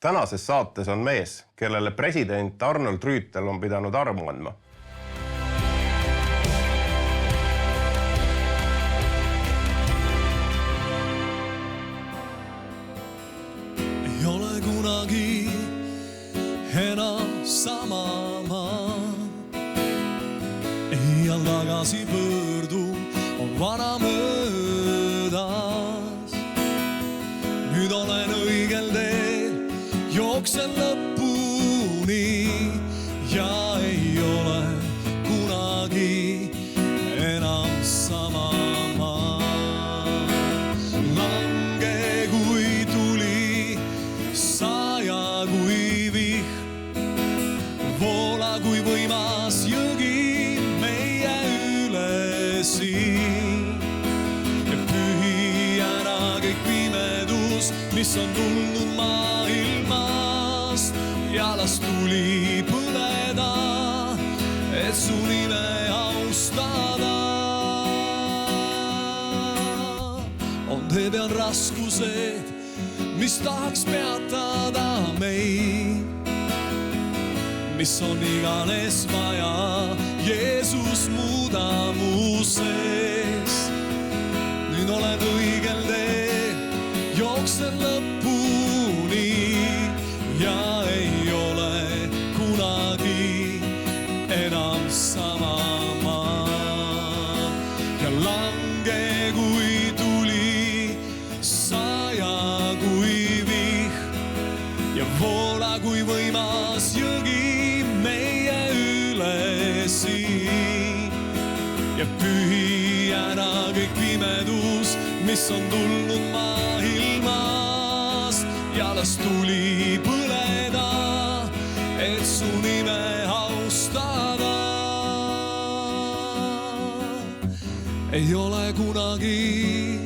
Tänases saates on mees, kellele president Arnold Rüütel on pidanud armu andma. Ei ole kunagi enam sama maa. Ei al tagasi pöördu, on vana möödas. Nüüd olen õigel teel, jooksen lõpuni ja ei ole kunagi enam sama maa. Lange kui tuli, saja kui vihm, voola kui võimas jõgi meie üle siin. Ja pühi ära kõik pimedus, mis on tulnud maailmast, ja las tuli põleda, et su nime austada. On tee peal raskused, mis tahaks peatada meid, mis on iganes vaja, Jeesus muuda mu sees. Nüüd olen õigel teel, jooksen lõpuni ja ei ole kunagi enam sama maa. Ja lange kui tuli, saja kui vihm ja voola kui võimas jõgi meie üle siin. Ja pühi ära kõik pimedus, mis on tulnud maailmast, ja las tuli põleda, et su nime austada. Ei ole kunagi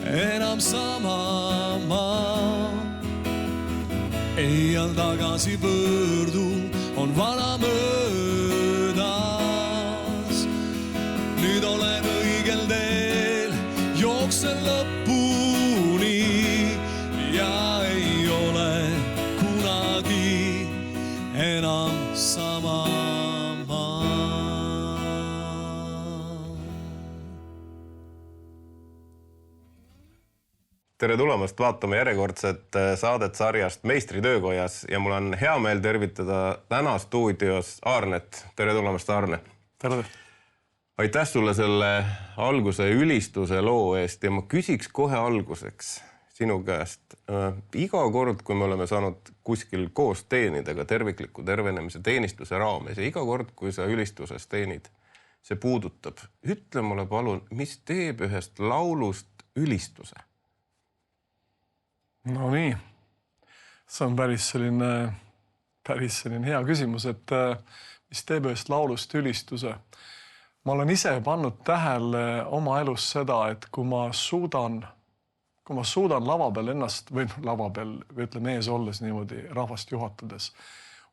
enam sama maa. Ei al tagasi pöördu, on vana möödas. Nüüd olen õigel teel, jooksen lõpuni ja ei ole kunagi enam sama maa. Tere tulemast vaatama järjekordset saadet sarjast Meistri töökojas ja mul on hea meel tervitada täna stuudios Arnet. Tere tulemast, Arne. Tere. Aitäh sulle selle alguse ülistuse loo eest ja ma küsiks kohe alguseks sinu käest. Iga kord, kui me oleme saanud kuskil koos teenida ka tervikliku tervenemise teenistuse raames ja iga kord, kui sa ülistuses teenid, see puudutab. Ütle mulle palun, mis teeb ühest laulust ülistuse? No nii, see on päris selline hea küsimus, et mis teeb ühest laulust ülistuse. Ma olen ise pannud tähele oma elus seda, et kui ma suudan lava peal ennast, või lava peal, ütleme ees olles niimoodi rahvast juhatades,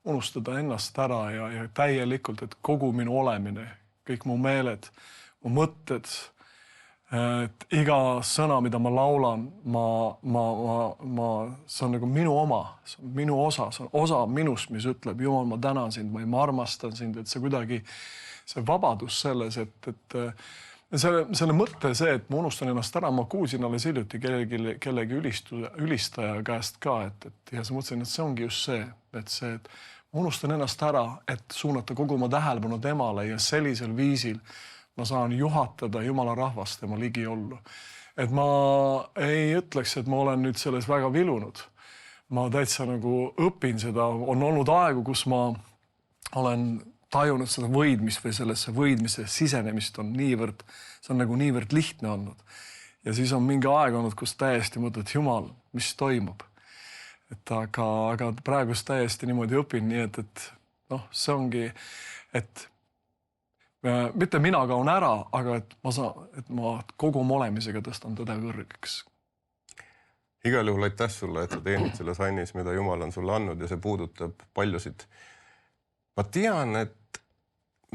unustada ennast ära ja täielikult, et kogu minu olemine, kõik mu meeled, mu mõtted, et iga sõna, mida ma laulan, see on nagu minu oma, see on minu osa, see on osa minust, mis ütleb, Jumal, ma tänan sind või ma armastan sind, et see kuidagi, see vabadus selles, et selle mõtte see, et ma unustan ennast ära, ma kuulsin alles hiljuti kellegi ülistaja käest ka, ja sa mõtlesin, et see ongi just see, et ma unustan ennast ära, et suunata kogu oma tähelepanu temale ja sellisel viisil ma saan juhatada Jumala rahvast tema ligiollu. Et ma ei ütleks, et ma olen nüüd selles väga vilunud. Ma täitsa nagu õpin seda, on olnud aegu, kus ma olen tajunud seda võidmist või sellesse võidmise sisenemist on niivõrd, see on nagu niivõrd lihtne olnud. Ja siis on mingi aeg olnud, kus täiesti mõtled, Jumal, mis toimub. Aga praegust täiesti niimoodi õpin, nii et see ongi, et mitte mina kaun ära, aga et ma kogu oma olemisega tõstan tõde kõrgeks. Igal juhul aitäh sulle, et sa teenid selles annis, mida Jumal on sulle andnud ja see puudutab paljusid. Ma tean, et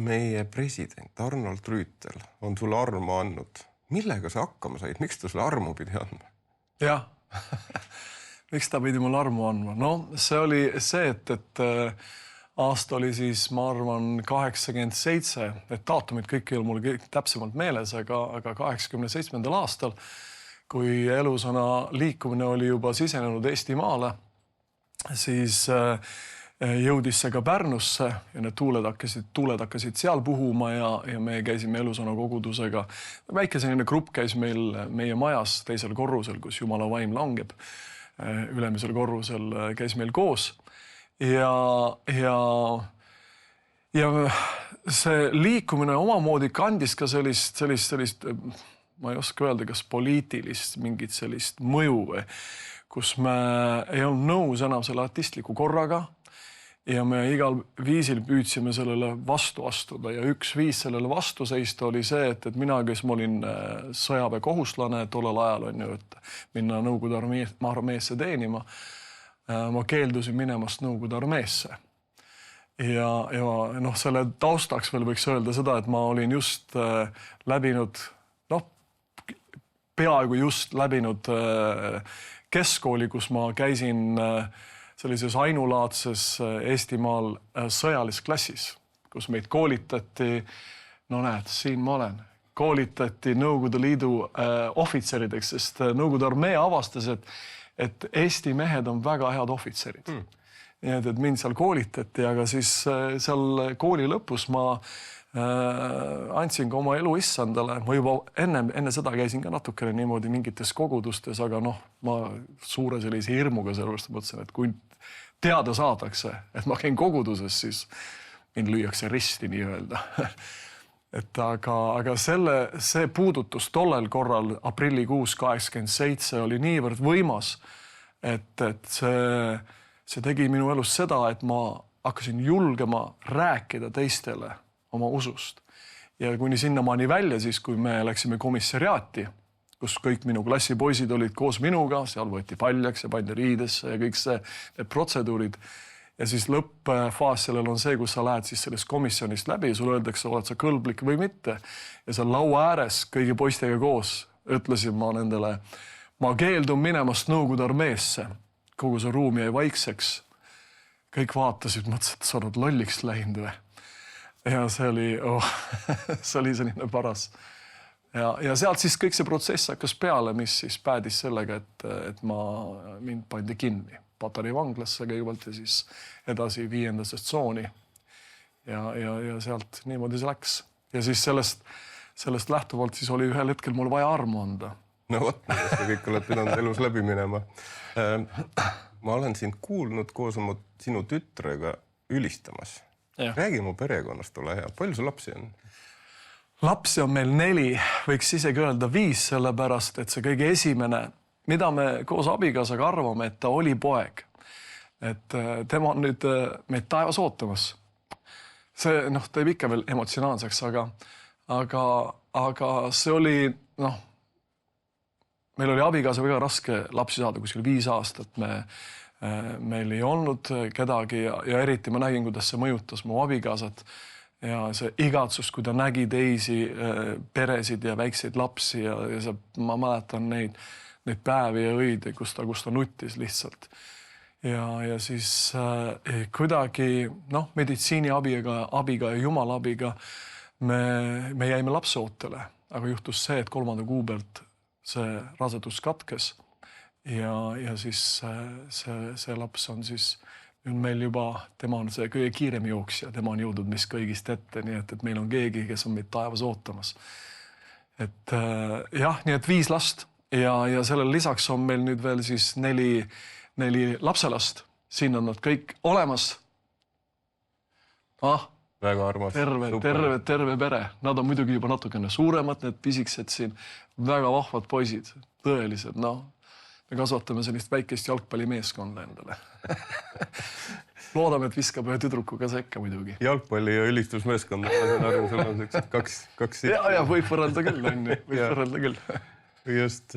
meie president Arnold Rüütel on sulle armu andnud. Millega sa hakkama said? Miks ta sulle armu pidi andma? Jah, miks ta pidi mulle armu andma? No see oli see, et aasta oli siis, ma arvan, 87, et daatumid kõik ei ole mul kõik täpsemalt meeles, aga 87. aastal, kui elusõna liikumine oli juba sisenenud Eestimaale, siis jõudis see ka Pärnusse ja need tuuled hakkasid seal puhuma ja me käisime elusõna kogudusega. Väike selline grupp käis meil meie majas teisel korrusel, kus Jumala vaim langeb. Ülemisel korrusel käis meil koos ja see liikumine omamoodi kandis ka sellist, ma ei oska öelda, kas poliitilist mingit sellist mõju, kus me ei olnud nõus enam selle artistliku korraga ja me igal viisil püüdsime sellele vastu astuda ja üks viis sellele vastu seista oli see, et mina, kes ma olin sõjaväekohuslane tollel ajal on ju, et minna Nõukogude armeesse teenima, ma keeldusin minemast Nõukogude armeesse. Ja selle taustaks veel võiks öelda seda, et ma olin just läbinud, peaaegu just läbinud keskkooli, kus ma käisin sellises ainulaadses Eestimaal sõjalisklassis, kus meid koolitati, no näed, siin ma olen, koolitati Nõukogude Liidu ohvitserideks, sest Nõukogude armee avastas, et Eesti mehed on väga head ohvitserid. Nii et mind seal koolitati, aga siis seal kooli lõpus ma andsin ka oma elu issandale. Ma juba enne seda käisin ka natukene niimoodi mingites kogudustes, aga ma suure sellise hirmuga sellepärast mõtlesin, et kui teada saadakse, et ma käin koguduses, siis mind lüüakse risti nii-öelda. Aga see puudutus tollel korral aprillikuus 87 oli niivõrd võimas, et see tegi minu elus seda, et ma hakkasin julgema rääkida teistele oma usust. Ja kuni sinnamaani välja siis, kui me läksime komissariaati, kus kõik minu klassipoisid olid koos minuga, seal võeti paljaks ja pandi riidesse ja kõik need protseduurid. Ja siis lõppfaas sellel on see, kus sa lähed siis sellest komisjonist läbi ja sulle öeldakse, oled sa kõlblik või mitte. Ja seal laua ääres kõigi poistega koos ütlesin ma nendele, ma keeldun minemast Nõukogude armeesse. Kogu see ruum jäi vaikseks. Kõik vaatasid, mõtlesid, et sa oled lolliks läinud või. Ja see oli selline paras. Ja sealt siis kõik see protsess hakkas peale, mis siis päädis sellega, et mind pandi kinni Patarei vanglasse kõigepealt ja siis edasi 5. tsooni. Ja sealt niimoodi see läks. Ja siis sellest lähtuvalt siis oli ühel hetkel mul vaja armu anda. No võt, te kõik olete pidanud elus läbi minema. Ma olen sind kuulnud koos sinu tütrega ülistamas. Räägi mu perekonnast, ole hea. Palju su lapsi on? Lapsi on meil 4, võiks isegi öelda 5, sellepärast, et see kõige esimene, mida me koos abikaasaga arvame, et ta oli poeg. Et tema on nüüd meid taevas ootamas. See teeb ikka veel emotsionaalseks, aga see oli, meil oli abikaasa väga raske lapsi saada, kuskil 5 aastat. Meil ei olnud kedagi ja eriti ma nägin, kuidas see mõjutas mu abikaasat. Ja see igatsus, kui ta nägi teisi peresid ja väikseid lapsi ja ma mäletan neid päevi ja õid, kus ta nuttis lihtsalt. Ja siis kuidagi, meditsiini abiga ja Jumala abiga me jäime lapseootele, aga juhtus see, et 3. kuu pealt see rasedus katkes ja siis see laps on siis meil juba, tema on see kõige kiirem jooksja, tema on jõudnud meist kõigist ette, nii et meil on keegi, kes on meid taevas ootamas. Et jah, nii et 5 last ja sellel lisaks on meil nüüd veel siis 4 lapselast. Siin on nad kõik olemas. Väga armas. Terve pere. Nad on muidugi juba natukene suuremad, need pisiksed siin. Väga vahvad poisid, tõelised, Me kasvatame sellist väikest jalgpallimeeskonda endale. Loodame, et viskab ühe tüdrukuga sekka muidugi. Jalgpalli ja ülistusmeeskonda, sul on kaks. Ja võib võrrelda küll. Just.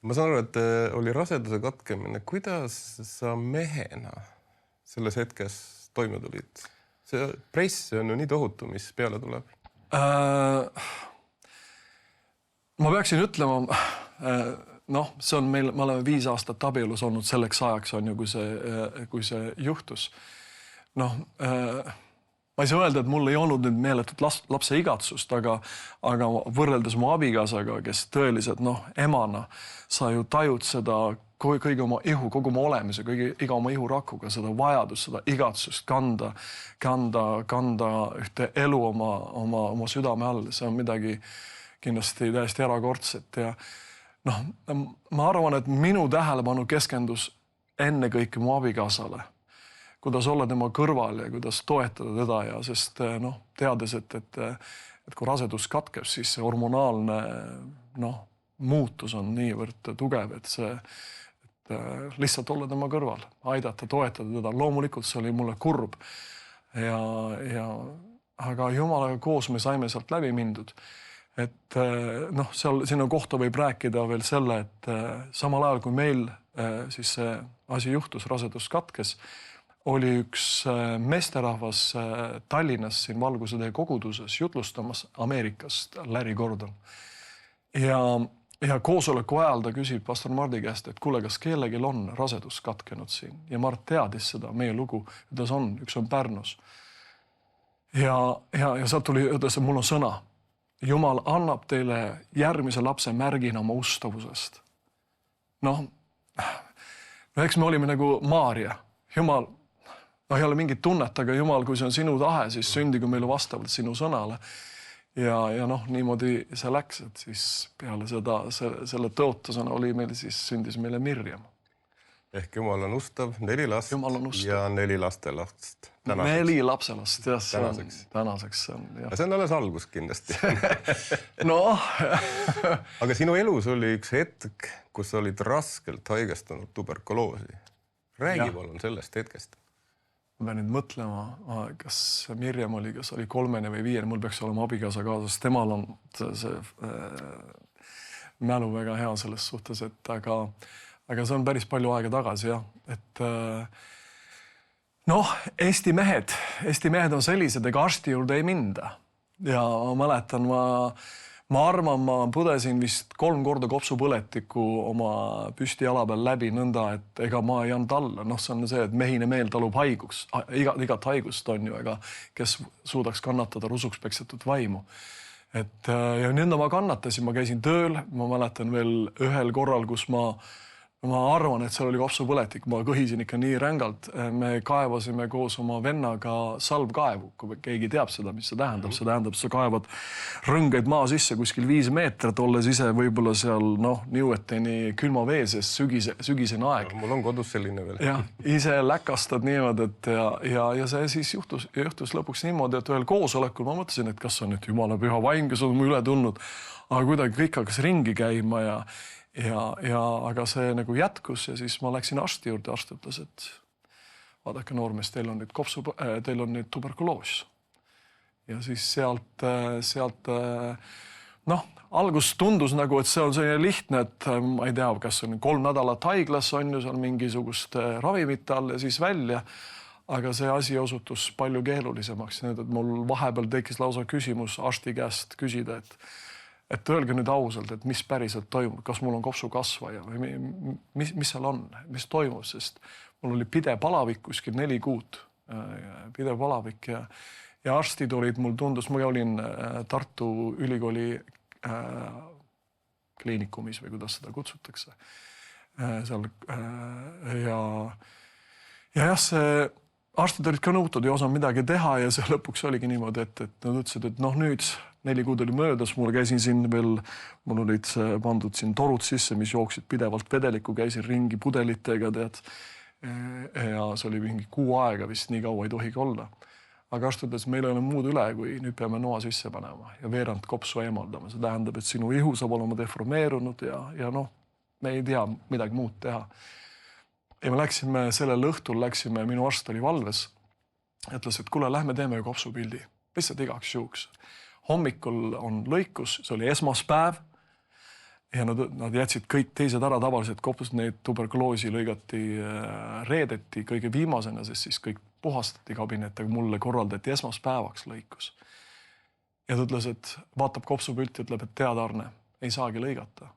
Ma saan aru, et oli raseduse katkemine. Kuidas sa mehena selles hetkes toime tulid? See press on ju nii tohutu, mis peale tuleb. Ma peaksin ütlema, noh, see on meil, me oleme 5 aastat abielus olnud selleks ajaks on ju, kui see juhtus. Noh, ma ei saa öelda, et mul ei olnud nüüd meeletut lapse igatsust, aga võrreldes mu abikaasaga, kes tõeliselt, noh, emana, sa ju tajud seda kõigi oma ihu, kogu oma olemise, iga oma ihurakuga, seda vajadust, seda igatsust kanda ühte elu oma südame all. See on midagi kindlasti täiesti erakordset ja noh, ma arvan, et minu tähelepanu keskendus ennekõike mu abikaasale, kuidas olla tema kõrval ja kuidas toetada teda ja sest noh, teades, et kui rasedus katkeb, siis see hormonaalne noh, muutus on niivõrd tugev, et lihtsalt olla tema kõrval, aidata, toetada teda. Loomulikult see oli mulle kurb aga Jumalaga koos me saime sealt läbi mindud. Et noh, sinna kohta võib rääkida veel selle, et samal ajal kui meil siis see asi juhtus, rasedus katkes, oli üks meesterahvas Tallinnas siin Valguse koguduses jutlustamas Ameerikast, Larry Gordon. Ja koosoleku ajal ta küsib pastor Mardi käest, et kuule, kas kellelgi on rasedus katkenud siin? Ja Mart teadis seda, meie lugu, ütles on, üks on Pärnus. Ja sealt tuli, ütles, et mul on sõna. Jumal annab teile järgmise lapse märgina oma ustavusest. Noh, eks me olime nagu Maaria. Jumal, ei ole mingit tunnet, aga Jumal, kui see on sinu tahe, siis sündigu meile vastavalt sinu sõnale. Ja noh, niimoodi see läks, et siis peale selle tõotusena oli meil siis sündis meile Mirjam. Ehk Jumal on ustav, 4 last ja 4 lastelast. 4 lapselast, jah. Tänaseks. on, jah. See on alles algus kindlasti. Noh. Aga sinu elus oli üks hetk, kus olid raskelt haigestunud tuberkuloosi. Räägi palun sellest hetkest. Ma pean nüüd mõtlema, kas Mirjam oli, kas oli 3. või 5. Mul peaks olema abikaasa kaasas. Temal on see mälu väga hea selles suhtes, aga see on päris palju aega tagasi, jah. Et noh, Eesti mehed on sellised, ega arsti juurde ei minda. Ja ma mäletan, ma arvan, ma põdesin vist 3 korda kopsupõletiku oma püstijala peal läbi nõnda, et ega ma ei anda alla. Noh, see on see, et mehine meel talub haiguks, igat haigust on ju, ega kes suudaks kannatada rusuks peksetut vaimu. Ja nõnda ma kannatasin, ma käisin tööl, ma mäletan veel ühel korral, kus ma arvan, et seal oli kopsupõletik, ma kõhisin ikka nii rängalt. Me kaevasime koos oma vennaga salvkaevu, kui keegi teab seda, mis see tähendab. See tähendab, sa kaevad rõngeid maa sisse kuskil 5 meetrit, olles ise võib-olla seal niueteni külma veeses sügisene aeg. Mul on kodus selline veel. Ja, ise läkastad niimoodi, et ja see siis juhtus lõpuks niimoodi, et ühel koosolekul ma mõtlesin, et kas on nüüd Jumala püha vaim, kes on mu üle tulnud, aga kuidagi kõik hakkas ringi käima aga see nagu jätkus ja siis ma läksin arsti juurde, arst ütles, et vaadake noormees, teil on nüüd tuberkuloos. Ja siis sealt noh, algus tundus nagu, et see on selline lihtne, et ma ei tea, kas on 3 nädalat haiglas on ju seal mingisugust ravimite all ja siis välja, aga see asi osutus palju keerulisemaks. Need, et mul vahepeal tekkis lausa küsimus arsti käest küsida, et öelge nüüd ausalt, et mis päriselt toimub, kas mul on kopsukasvaja või mis seal on, mis toimub, sest mul oli pidev palavik kuskil 4 kuud, pidev palavik ja arstid olid, mul tundus, ma olin Tartu Ülikooli kliinikumis või kuidas seda kutsutakse seal ja see arstid olid ka nõutud ja osanud midagi teha ja see lõpuks oligi niimoodi, et nad ütlesid, et noh nüüd 4 kuud oli möödas, mul käisin siin veel, mul olid pandud siin torud sisse, mis jooksid pidevalt vedelikku, käisin ringi pudelitega, tead. Ja see oli mingi 6 aega vist, nii kaua ei tohigi olla. Aga arst ütles, meil ei ole muud üle, kui nüüd peame noa sisse panema ja veerand kopsu eemaldama. See tähendab, et sinu ihu saab olema deformeerunud ja noh, me ei tea midagi muud teha. Ja me läksime sellel õhtul, minu arst oli valves, ütles, et kuule, lähme teeme kopsupildi, lihtsalt igaks juhuks. Hommikul on lõikus, see oli esmaspäev ja nad jätsid kõik teised ära tavaliselt kopsust, neid tuberkuloosi lõigati reedeti kõige viimasena, sest siis kõik puhastati kabinet, aga mulle korraldati esmaspäevaks lõikus. Ja ta ütles, et vaatab kopsupilti, ütleb, et tead Arne, ei saagi lõigata.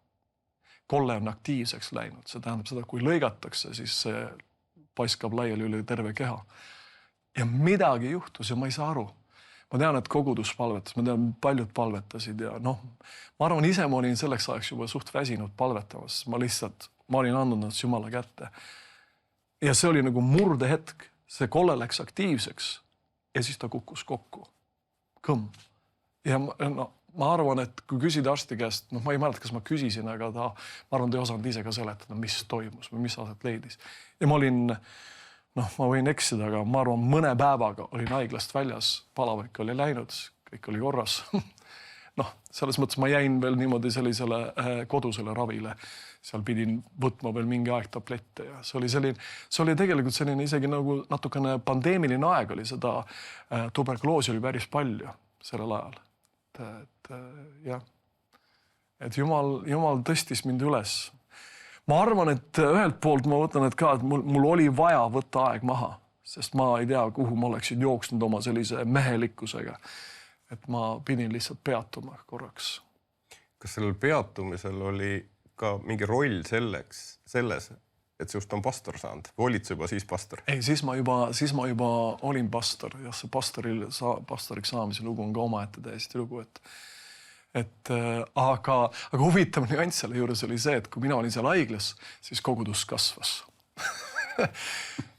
kolle on aktiivseks läinud. See tähendab seda, kui lõigatakse, siis see paiskab laiali üle terve keha. Ja midagi juhtus ja ma ei saa aru. Ma tean, et kogudus palvetas, ma tean, paljud palvetasid ja noh, ma arvan, ise ma olin selleks ajaks juba suht väsinud palvetamas. Ma olin andnud nad Jumala kätte. Ja see oli nagu murdehetk. See kolle läks aktiivseks ja siis ta kukkus kokku. Kõmm. Ja ma arvan, et kui küsida arsti käest, noh, ma ei mäleta, kas ma küsisin, aga ma arvan, ta ei osanud ise ka seletada, mis toimus või mis aset leidis. Ja ma olin, noh, ma võin eksida, aga ma arvan, mõne päevaga olin haiglast väljas, palavik oli läinud, kõik oli korras. Noh, selles mõttes ma jäin veel niimoodi sellisele kodusele ravile. Seal pidin võtma veel mingi aeg tablette ja see oli tegelikult selline isegi nagu natukene pandeemiline aeg oli seda. Tuberkuloosi oli päris palju sellel ajal. Et Jumal tõstis mind üles. Ma arvan, et ühelt poolt ma võtan, et ka, et mul oli vaja võtta aeg maha, sest ma ei tea, kuhu ma oleksin jooksnud oma sellise mehelikkusega. Et ma pidin lihtsalt peatuma korraks. Kas sellel peatumisel oli ka mingi roll selles, et sinust on pastor saanud? Või olid sa juba siis pastor? Ei, siis ma juba olin pastor. Ja see pastoriks saamise lugu on ka omaette täiesti lugu. Aga huvitav nüanss selle juures oli see, et kui mina olin seal haiglas, siis kogudus kasvas.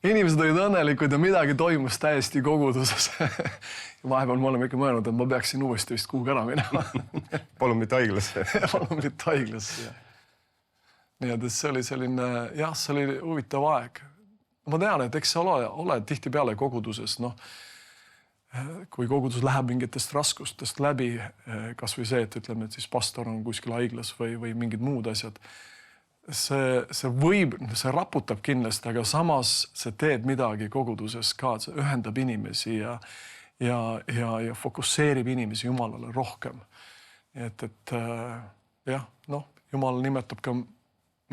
Inimesed olid õnnelikud ja midagi toimus täiesti koguduses. Ja vahepeal me oleme ikka mõelnud, et ma peaksin uuesti vist kuhugi ära minema. Palun mitte haiglasse. Palun mitte haiglasse, jah. Nii et see oli selline, jah, see oli huvitav aeg. Ma tean, et eks sa ole tihti peale koguduses, noh, kui kogudus läheb mingitest raskustest läbi, kas või see, et ütleme, et siis pastor on kuskil haiglas või mingid muud asjad. See raputab kindlasti, aga samas see teeb midagi koguduses ka, see ühendab inimesi ja fokusseerib inimesi Jumalale rohkem. Et jah, noh, Jumal nimetab ka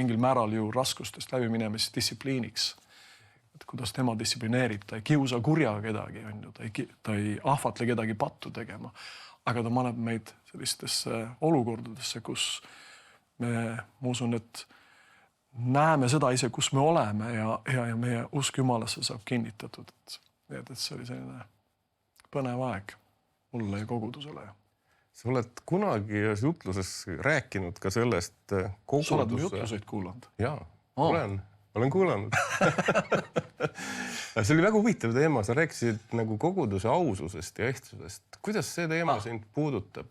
mingil määral ju raskustest läbi minemist distsipliiniks. Et kuidas tema distsiplineerib, ta ei kiusa kurja kedagi, ta ei ahvatle kedagi pattu tegema, aga ta maneb meid sellistesse olukordadesse, kus ma usun, et näeme seda ise, kus me oleme ja meie usk Jumalasse saab kinnitatud. Et see oli selline põnev aeg mulle ja kogudusele. Sa oled kunagi jutluses rääkinud ka sellest koguduse... Sa oled mu jutluseid kuulanud? Jaa, olen kuulanud. See oli väga huvitav teema. Sa rääkisid nagu koguduse aususest ja ehtsusest. Kuidas see teema sind puudutab?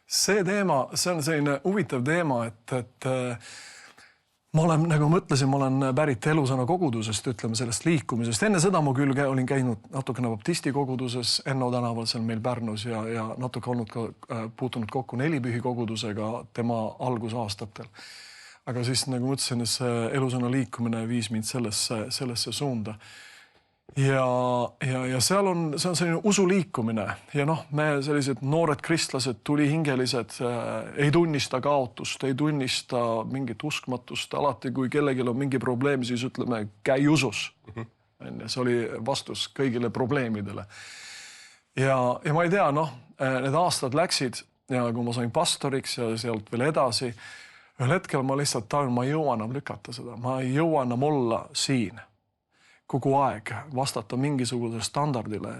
See on selline huvitav teema, et ma olen, nagu mõtlesin, ma olen pärit Elusõna kogudusest, ütleme sellest liikumisest. Enne seda ma küll olin käinud natukene baptisti koguduses Enno tänaval seal meil Pärnus ja natuke olnud ka puutunud kokku Nelipühi kogudusega tema algusaastatel. Aga siis, nagu mõtlesin, see Elusõna liikumine viis mind sellesse suunda. Ja seal on selline usuliikumine ja noh, me sellised noored kristlased, tulihingelised, ei tunnista kaotust, ei tunnista mingit uskmatust. Alati, kui kellegil on mingi probleem, siis ütleme, käi usus. See oli vastus kõigile probleemidele. Ja ma ei tea, noh, need aastad läksid ja kui ma sain pastoriks ja sealt veel edasi, ühel hetkel ma lihtsalt tahan, ma ei jõua enam lükata seda. Ma ei jõua enam olla siin kogu aeg, vastata mingisugusele standardile.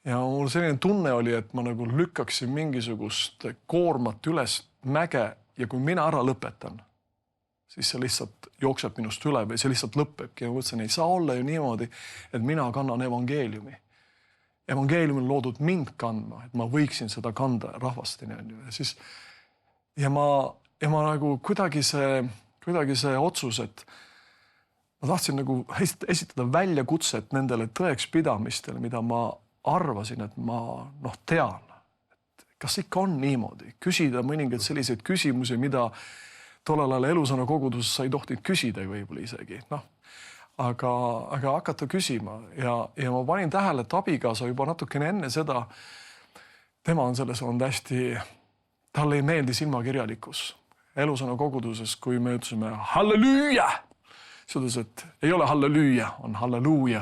Ja mul selline tunne oli, et ma nagu lükkaksin mingisugust koormat üles mäge ja kui mina ära lõpetan, siis see lihtsalt jookseb minust üle või see lihtsalt lõppebki. Ja mõtlesin, ei saa olla ju niimoodi, et mina kannan evangeeliumi. Evangeelium on loodud mind kandma, et ma võiksin seda kanda rahvastini. Ja ma nagu kuidagi see otsus, et ma tahtsin nagu esitada väljakutset nendele tõekspidamistele, mida ma arvasin, et ma tean. Et kas ikka on niimoodi? Küsida mõningaid selliseid küsimusi, mida tollel ajal Elusõna koguduses sa ei tohtinud küsida võib-olla isegi. Aga hakata küsima ja ma panin tähele, et abikaasa juba natukene enne seda, tema on selles olnud hästi, talle ei meeldi silmakirjalikkus. Elusõna koguduses, kui me ütlesime halleluuja, ütles, et ei ole halleluuja, on halleluuja.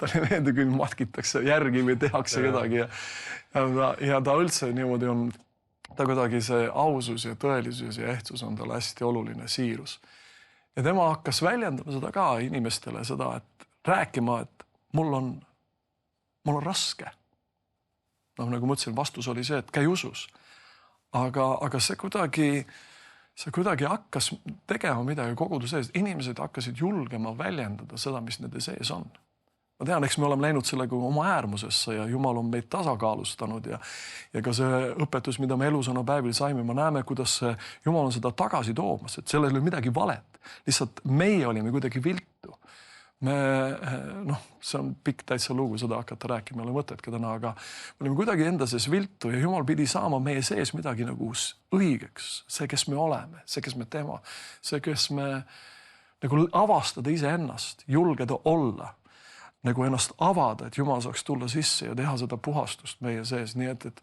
Ta ei meeldi, kui matkitakse järgi või tehakse kedagi. Ja ta üldse niimoodi on ta kuidagi see ausus ja tõelisus ja ehtsus on talle hästi oluline, siirus. Ja tema hakkas väljendama seda ka inimestele, seda, et rääkima, et mul on raske. Noh, nagu ma ütlesin, vastus oli see, et käi usus. Aga see kuidagi hakkas tegema midagi kogudu sees. Inimesed hakkasid julgema väljendada seda, mis nende sees on. Ma tean, eks me oleme läinud sellega oma äärmusesse ja Jumal on meid tasakaalustanud ja ka see õpetus, mida me elusõna päevil saime, me näeme, kuidas Jumal on seda tagasi toomas, et sellel ei ole midagi valet. Lihtsalt meie olime kuidagi viltu. See on pikk täitsa lugu, seda hakata rääkima, ei ole mõtetki täna, aga me olime kuidagi enda sees viltu ja Jumal pidi saama meie sees midagi nagu õigeks. See, kes me oleme, see, kes me tema, see, kes me nagu avastada iseennast, julgeda olla, nagu ennast avada, et Jumal saaks tulla sisse ja teha seda puhastust meie sees. Nii et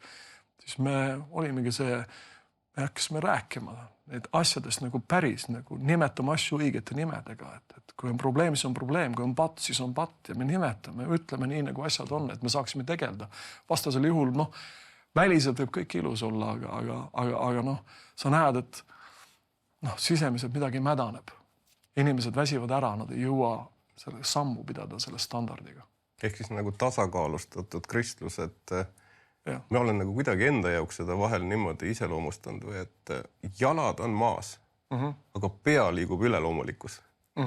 siis me olimegi me hakkasime rääkima need asjadest nagu päris, nagu nimetame asju õigete nimedega. Et kui on probleem, siis on probleem, kui on patt, siis on patt ja me nimetame, ütleme nii, nagu asjad on, et me saaksime tegeleda. Vastasel juhul, väliselt võib kõik ilus olla, aga sa näed, et sisemiselt midagi mädaneb. Inimesed väsivad ära, nad ei jõua selle sammu pidada selle standardiga. Ehk siis nagu tasakaalustatud kristlus, et me olen nagu kuidagi enda jaoks seda vahel niimoodi iseloomustanud või et jalad on maas, aga pea liigub üleloomulikkus.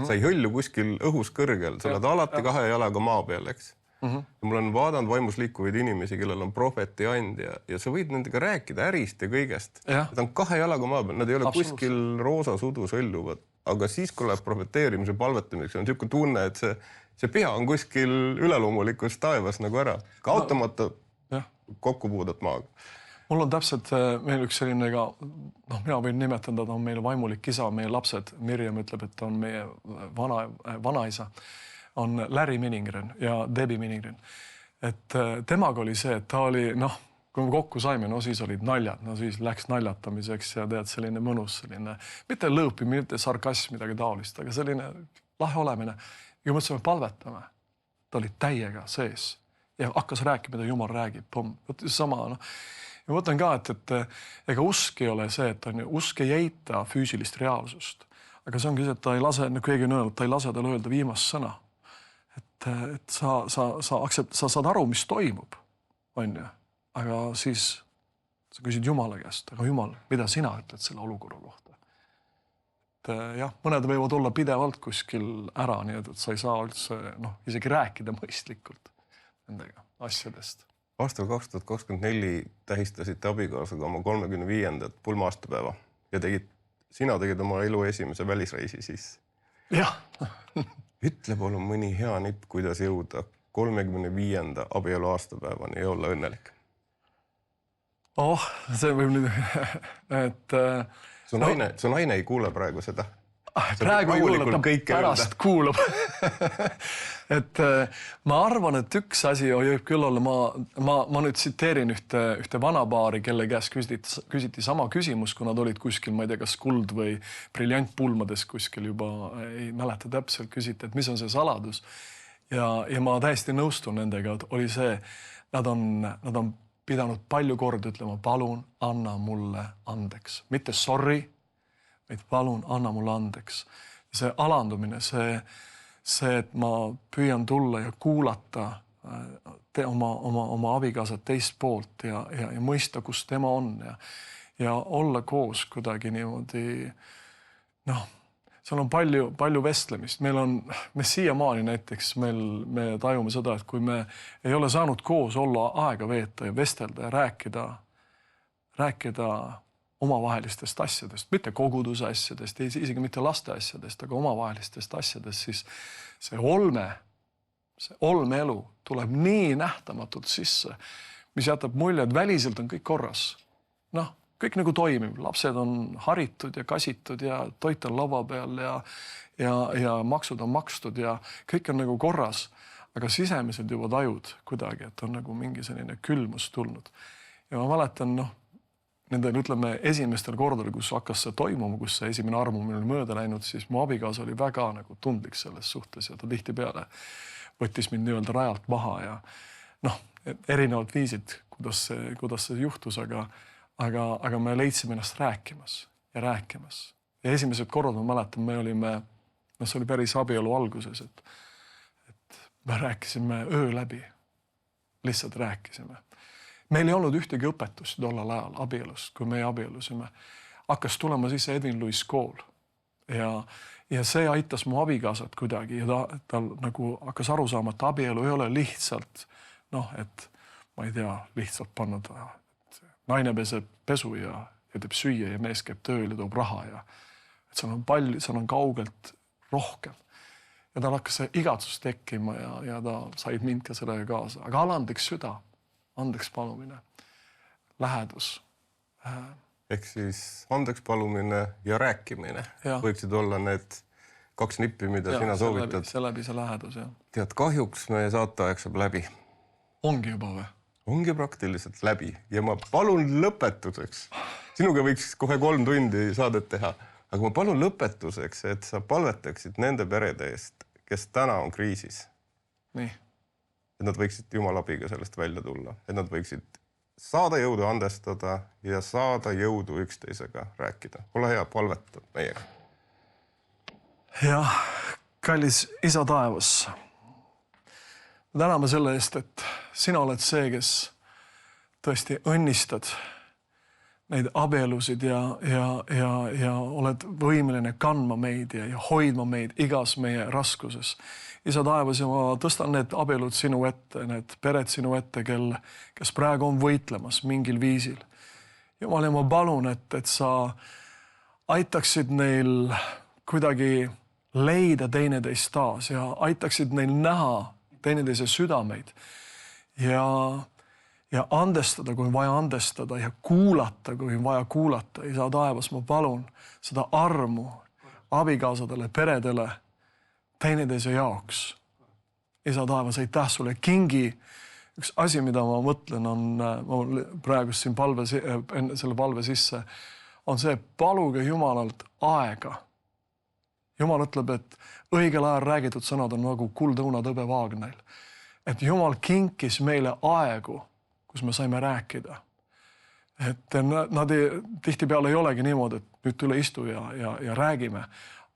Sa ei hõlju kuskil õhus kõrgel, sa oled alati 2 jalaga maa peal, eks? Ja mul on vaadanud vaimus liikuvaid inimesi, kellel on prohveti and ja sa võid nendega rääkida ärist ja kõigest. Nad on 2 jalaga maa peal, nad ei ole kuskil roosas udus hõljuvad. Aga siis, kui läheb prohveteerimise palvetamiseks, on niisugune tunne, et see pea on kuskil üleloomulikus taevas nagu ära. Ka automata kokkupuudet maaga. Mul on täpselt meil üks selline ka, mina võin nimetada, ta on meil vaimulik isa, meie lapsed, Mirjam ütleb, et ta on meie vanaisa, on Larry Miningren ja Debbie Miningren. Et temaga oli see, et ta oli, kui me kokku saime, siis olid naljad, siis läks naljatamiseks ja tead, selline mõnus, selline, mitte lõõpi, mitte sarkasm, midagi taolist, aga selline lahe olemine. Ja mõtlesime, palvetame. Ta oli täiega sees ja hakkas rääkima, mida Jumal räägib. Sama, Ja ma mõtlen ka, et ega usk ei ole see, et usk ei eita füüsilist reaalsust. Aga see ongi see, et ta ei lase, nagu keegi on öelnud, ta ei lase tal öelda viimast sõna. Et sa saad aru, mis toimub, on ju. Aga siis sa küsid Jumala käest, aga Jumal, mida sina ütled selle olukorra kohta? Mõned võivad olla pidevalt kuskil ära, nii et sa ei saa üldse isegi rääkida mõistlikult nendega asjadest. Aastal 2024 tähistasite abikaasaga oma 35. pulma-aastapäeva ja sina tegid oma elu esimese välisreisi siis. Jah. Ütle palun mõni hea nipp, kuidas jõuda 35. abielu aastapäevani ja olla õnnelik. See võib nüüd, et... Su naine ei kuule praegu seda. Praegu ei kuule, ta pärast kuulab. Et ma arvan, et üks asi võib küll olla, ma nüüd tsiteerin ühte vanapaari, kelle käest küsiti sama küsimus, kui nad olid kuskil, ma ei tea, kas kuld või briljantpulmades kuskil juba, ei mäleta täpselt, küsiti, et mis on see saladus. Ja ma täiesti nõustun nendega, et oli see, nad on pidanud palju korda ütlema, palun, anna mulle andeks. Mitte sorry, vaid palun, anna mulle andeks. See alandumine, see, et ma püüan tulla ja kuulata oma abikaasat teist poolt ja mõista, kus tema on ja olla koos kuidagi niimoodi, seal on palju vestlemist. Me siiamaani näiteks, me tajume seda, et kui me ei ole saanud koos olla, aega veeta ja vestelda ja rääkida omavahelistest asjadest, mitte koguduse asjadest, isegi mitte laste asjadest, aga omavahelistest asjadest, siis see olmeelu tuleb nii nähtamatult sisse, mis jätab mulje, et väliselt on kõik korras. Kõik nagu toimib, lapsed on haritud ja kasitud ja toit on lava peal ja maksud on makstud ja kõik on nagu korras, aga sisemiselt juba tajud kuidagi, et on nagu mingi selline külmus tulnud. Ja ma mäletan, nendel, ütleme, esimestel kordadel, kus hakkas see toimuma, kus see esimene armumine oli mööda läinud, siis mu abikaasa oli väga nagu tundlik selles suhtes ja ta tihtipeale võttis mind nii-öelda rajalt maha ja erinevad viisid, kuidas see juhtus, aga aga me leidsime ennast rääkimas. Ja esimesed korrad ma mäletan, me olime, see oli päris abielu alguses, et me rääkisime öö läbi. Lihtsalt rääkisime. Meil ei olnud ühtegi õpetust tollal ajal abielust, kui me abielusime. Hakkas tulema siis Edwin Lewis kool. Ja see aitas mu abikaasat kuidagi ja ta nagu hakkas aru saama, et abielu ei ole lihtsalt, et ma ei tea, lihtsalt panna ta, et naine peseb pesu ja teeb süüa ja mees käib tööl ja toob raha ja et seal on kaugelt rohkem. Ja tal hakkas see igatsus tekkima ja ta said mind ka sellega kaasa. Aga andeks süda, andeks palumine, lähedus. Ehk siis andeks palumine ja rääkimine võiksid olla need 2 nippi, mida sina soovitad. See läbi see lähedus, jah. Tead, kahjuks meie saateaeg saab läbi. Ongi juba või? Ongi praktiliselt läbi ja ma palun lõpetuseks. Sinuga võiks kohe 3 tundi saadet teha, aga ma palun lõpetuseks, et sa palvetaksid nende perede eest, kes täna on kriisis. Nii. Et nad võiksid Jumala abiga sellest välja tulla, et nad võiksid saada jõudu andestada ja saada jõudu üksteisega rääkida. Ole hea, palveta meiega. Jah, kallis Isa taevas. Täname selle eest, et sina oled see, kes tõesti õnnistad neid abielusid ja oled võimeline kandma meid ja hoidma meid igas meie raskuses. Isa taevas, ja ma tõstan need abielud sinu ette, need pered sinu ette, kes praegu on võitlemas mingil viisil. Jumal, ja ma palun, et sa aitaksid neil kuidagi leida teineteist taas ja aitaksid neil näha teineteise südameid ja andestada, kui on vaja andestada ja kuulata, kui on vaja kuulata. Isa taevas, ma palun seda armu abikaasadele, peredele, teineteise jaoks. Isa taevas, aitäh sulle. Kingi üks asi, mida ma mõtlen, on praegu siin selle palve sisse, on see, paluge Jumalalt aega. Jumal ütleb, et õigel ajal räägitud sõnad on nagu kuldõuna tõbe vaagnail. Et Jumal kinkis meile aegu, kus me saime rääkida. Et nad tihtipeale ei olegi niimoodi, et nüüd tule istu ja räägime.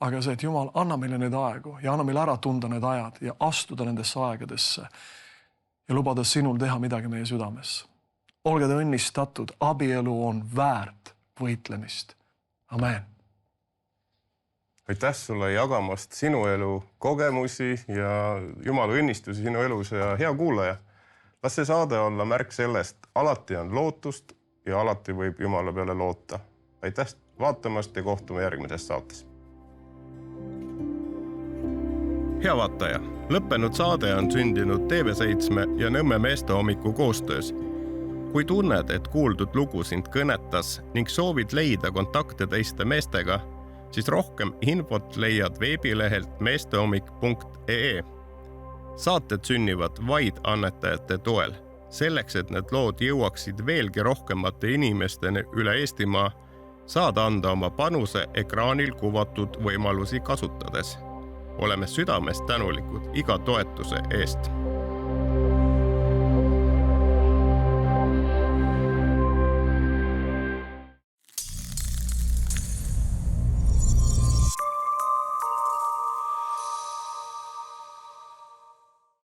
Aga see, et Jumal, anna meile need aegu ja anna meile ära tunda need ajad ja astuda nendesse aegadesse ja lubada sinul teha midagi meie südames. Olge te õnnistatud, abielu on väärt võitlemist. Amen. Aitäh sulle jagamast sinu elu kogemusi ja Jumala õnnistusi sinu elus ja hea kuulaja. Las see saade olla märk sellest, alati on lootust ja alati võib Jumala peale loota. Aitäh vaatamast ja kohtume järgmises saates. Hea vaataja, lõppenud saade on sündinud TV7 ja Nõmme meestehommiku koostöös. Kui tunned, et kuuldud lugu sind kõnetas ning soovid leida kontakte teiste meestega, siis rohkem infot leiad veebilehelt meestehommik.ee. Saated sünnivad vaid annetajate toel. Selleks, et need lood jõuaksid veelgi rohkemate inimesteni üle Eestimaa, saad anda oma panuse ekraanil kuvatud võimalusi kasutades. Oleme südamest tänulikud iga toetuse eest.